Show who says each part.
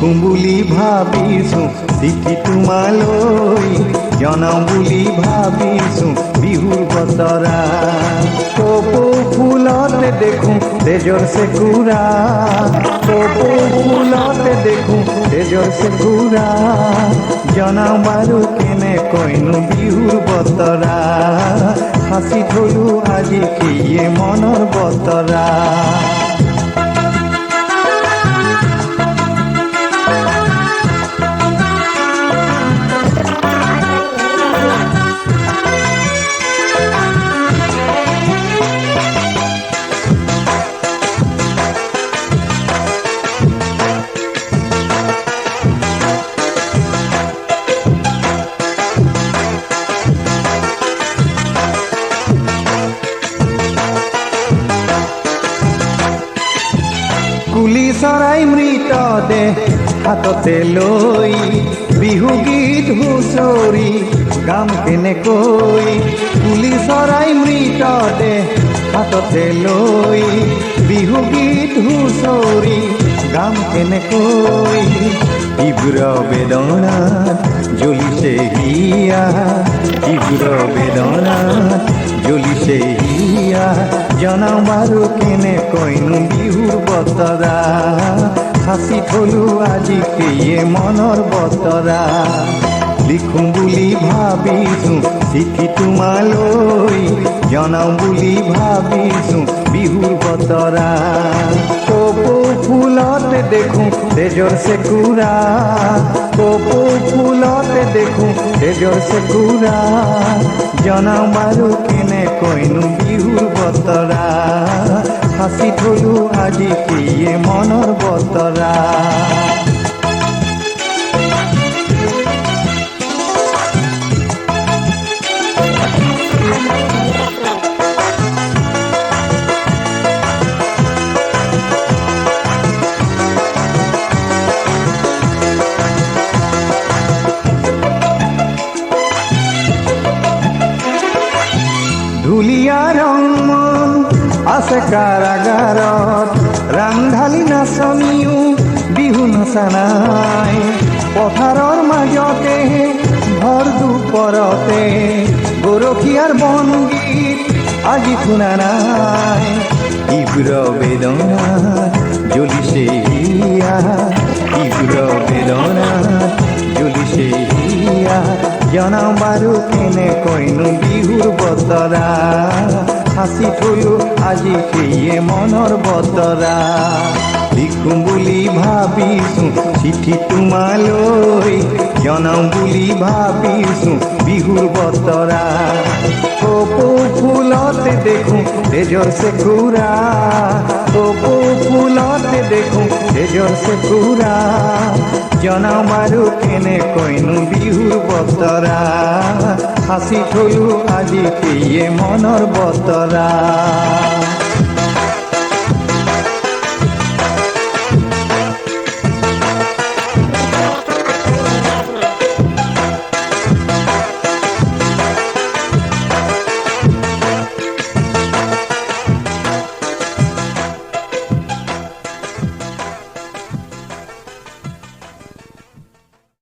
Speaker 1: লিখোঁ বুলি ভাবিছোঁ চিঠি তোমালৈ, জনাওঁ বুলি ভাবিছোঁ বিহুৰ বতৰা। কপৌ ফুলতে দেখোঁ তেজৰ চেকুৰা, কপৌ ফুলতে দেখোঁ তেজৰ চেকুৰা, জনাওঁ বাৰু কেনেকৈনো বিহুৰ বতৰা। সাঁচি থলো আজি সিয়ে মনৰ বতৰা। কুলি চৰাই মৃতদেহ হাততে লৈ, বিহু গীত হুঁচৰি গাম কেনেকৈ। কুলি চৰাই মৃতদেহ হাততে লৈ, বিহু গীত হুঁচৰি গাম কেনেকৈ। তীব্ৰ বেদনাত জ্বলিছে হিয়া, তীব্ৰ বেদনাত জ্বলিছে হিয়া, জনাওঁ বাৰু কেনেকৈনো বিহুৰ বতৰা। সাঁচি থলো আজি সিয়ে মনৰ বতৰা। লিখোঁ বুলি ভাবিছোঁ চিঠি তোমালৈ, জনাওঁ বুলি ভাবিছোঁ বিহুৰ বতৰা। কপৌ ফুলতে দেখোঁ তেজৰ চেকুৰা, কপৌ ফুলতে দেখোঁ তেজৰ চেকুৰা, জনাওঁ বাৰু কেনেকৈনো বিহুৰ বতৰা। সাঁচি থলো আজি সিয়ে মনৰ বতৰা। ঢুলীয়া ৰং মন আছে কাৰাগাৰত, ৰাংঢালী নাচনীও বিহু নচা নাই। পথাৰৰ মাজতে ভৰ দুপৰতে গৰখীয়াৰ বনগীত আজি শুনা নাই। তীব্ৰ বেদনাত জ্বলিছে হিয়া, তীব্ৰ বেদনাত জ্বলিছে হিয়া, জনাওঁ বাৰু কেনেকৈনো বিহুৰ বতৰা। সাঁচি থলো আজি সিয়ে মনৰ বতৰা। লিখোঁ বুলি ভাবিছোঁ চিঠি তোমালৈ, জনাওঁ বুলি ভাবিছোঁ বিহুৰ বতৰা। কপৌ ফুলতে দেখোঁ তেজৰ চেকুৰা, কপৌ ফুলতে দেখোঁ তেজৰ চেকুৰা, জনাওঁ বাৰু কেনেকৈনো বিহুৰ বতৰা। সাঁচি থলো আজি সিয়ে মনৰ বতৰা।